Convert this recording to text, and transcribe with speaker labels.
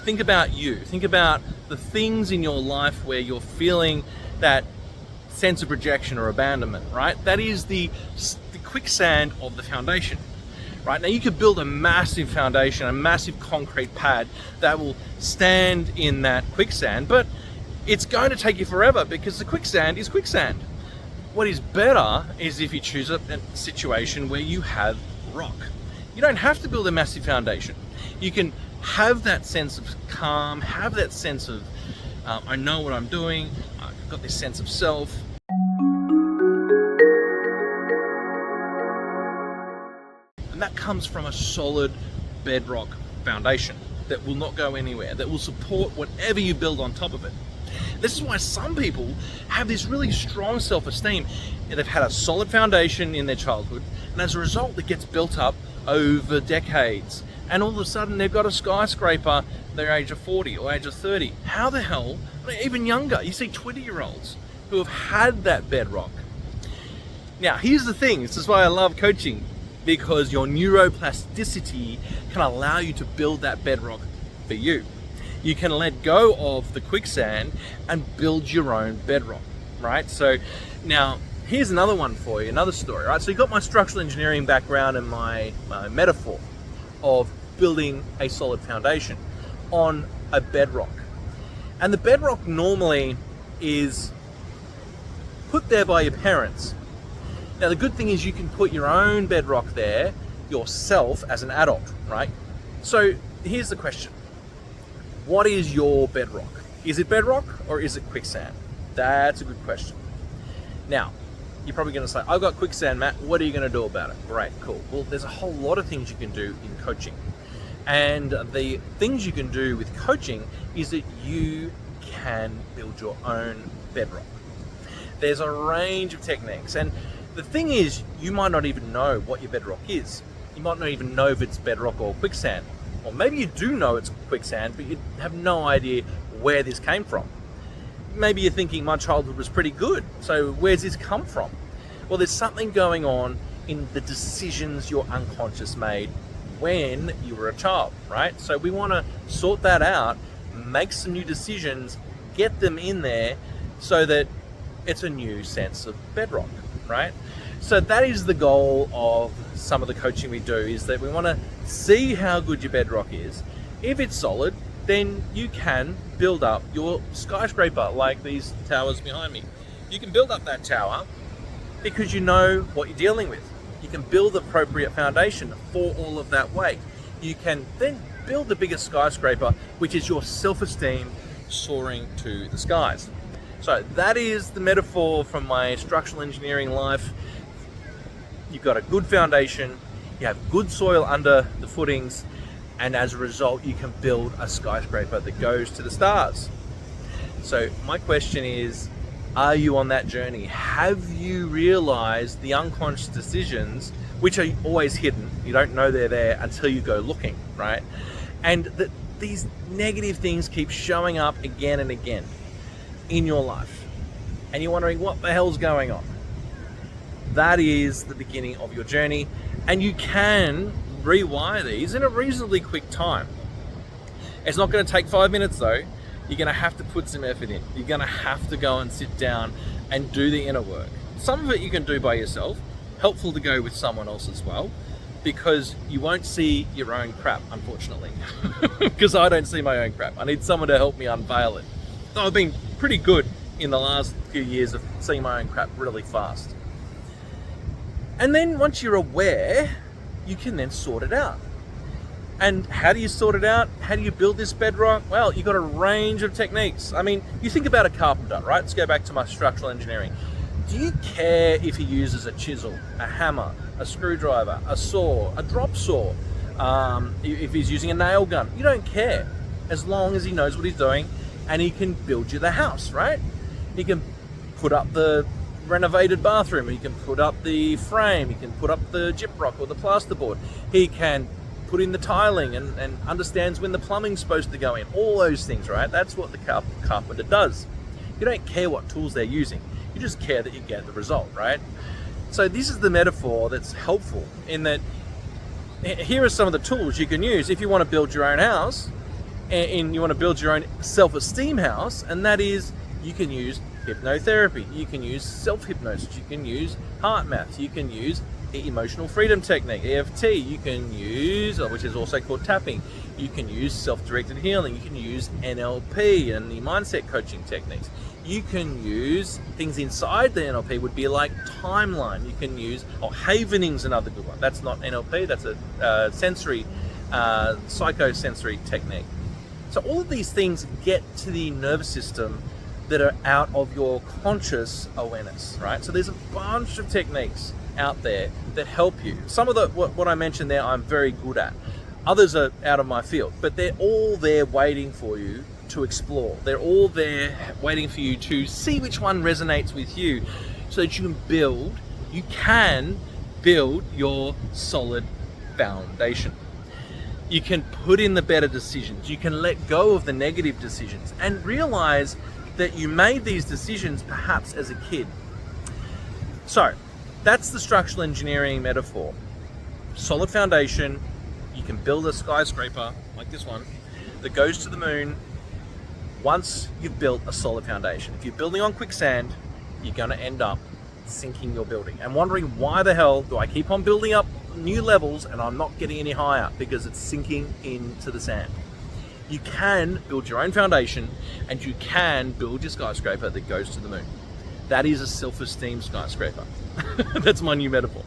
Speaker 1: think about you. Think about the things in your life where you're feeling that sense of rejection or abandonment, right? That is the quicksand of the foundation, right? Now you could build a massive foundation, a massive concrete pad that will stand in that quicksand, but it's going to take you forever because the quicksand is quicksand. What is better is if you choose a situation where you have rock. You don't have to build a massive foundation. You can have that sense of calm, have that sense of, I know what I'm doing, I've got this sense of self. And that comes from a solid bedrock foundation that will not go anywhere, that will support whatever you build on top of it. This is why some people have this really strong self-esteem. They've had a solid foundation in their childhood, and as a result, it gets built up over decades. And all of a sudden, they've got a skyscraper at their age of 40 or age of 30. How the hell, even younger, you see 20-year-olds who have had that bedrock. Now, here's the thing. This is why I love coaching, because your neuroplasticity can allow you to build that bedrock for you. You can let go of the quicksand and build your own bedrock, right? So now here's another one for you, another story, right? So you got my structural engineering background and my metaphor of building a solid foundation on a bedrock. And the bedrock normally is put there by your parents. Now the good thing is you can put your own bedrock there yourself as an adult, right? So here's the question. What is your bedrock? Is it bedrock or is it quicksand? That's a good question. Now, you're probably going to say, I've got quicksand, Matt. What are you going to do about it? Great, cool. Well, there's a whole lot of things you can do in coaching. And the things you can do with coaching is that you can build your own bedrock. There's a range of techniques. And the thing is, you might not even know what your bedrock is. You might not even know if it's bedrock or quicksand. Or maybe you do know it's quicksand, but you have no idea where this came from. Maybe you're thinking my childhood was pretty good, so where's this come from? Well, there's something going on in the decisions your unconscious made when you were a child, right? So we want to sort that out, make some new decisions, get them in there so that it's a new sense of bedrock, right? So that is the goal of some of the coaching we do, is that we want to see how good your bedrock is. If it's solid, then you can build up your skyscraper like these towers behind me. You can build up that tower because you know what you're dealing with. You can build the appropriate foundation for all of that weight. You can then build the biggest skyscraper, which is your self-esteem soaring to the skies. So that is the metaphor from my structural engineering life. You've got a good foundation, you have good soil under the footings, and as a result, you can build a skyscraper that goes to the stars. So my question is, are you on that journey? Have you realized the unconscious decisions, which are always hidden? You don't know they're there until you go looking, right? And that these negative things keep showing up again and again in your life. And you're wondering what the hell's going on? That is the beginning of your journey, and you can rewire these in a reasonably quick time. It's not going to take 5 minutes though. You're going to have to put some effort in. You're going to have to go and sit down and do the inner work. Some of it you can do by yourself. Helpful to go with someone else as well, because you won't see your own crap, unfortunately. Because I don't see my own crap. I need someone to help me unveil it. So I've been pretty good in the last few years of seeing my own crap really fast. And then once you're aware, you can then sort it out. And how do you sort it out? How do you build this bedrock? Well, you've got a range of techniques. I mean, you think about a carpenter, right? Let's go back to my structural engineering. Do you care if he uses a chisel, a hammer, a screwdriver, a saw, a drop saw, if he's using a nail gun? You don't care, as long as he knows what he's doing and he can build you the house, right? He can put up the renovated bathroom, he can put up the frame, he can put up the gyprock or the plasterboard, he can put in the tiling and understands when the plumbing's supposed to go in, all those things, right? That's what the carpenter does. You don't care what tools they're using, you just care that you get the result, right? So this is the metaphor that's helpful, in that here are some of the tools you can use if you want to build your own house. and you want to build your own self-esteem house, and that is, you can use hypnotherapy, you can use self-hypnosis, you can use heart math, you can use emotional freedom technique, EFT, you can use, which is also called tapping, you can use self-directed healing, you can use NLP and the mindset coaching techniques. You can use things inside the NLP would be like timeline. You can use, havening's another good one. That's not NLP, that's a sensory, psychosensory technique. So all of these things get to the nervous system that are out of your conscious awareness, right? So there's a bunch of techniques out there that help you. Some of the what I mentioned there I'm very good at. Others are out of my field, but they're all there waiting for you to explore. They're all there waiting for you to see which one resonates with you, so that you can build your solid foundation. You can put in the better decisions. You can let go of the negative decisions and realize that you made these decisions perhaps as a kid. So that's the structural engineering metaphor. Solid foundation. You can build a skyscraper like this one that goes to the moon once you've built a solid foundation. If you're building on quicksand, you're going to end up sinking your building and wondering, why the hell do I keep on building up new levels and I'm not getting any higher? Because it's sinking into the sand. You can build your own foundation and you can build your skyscraper that goes to the moon. That is a self-esteem skyscraper. That's my new metaphor.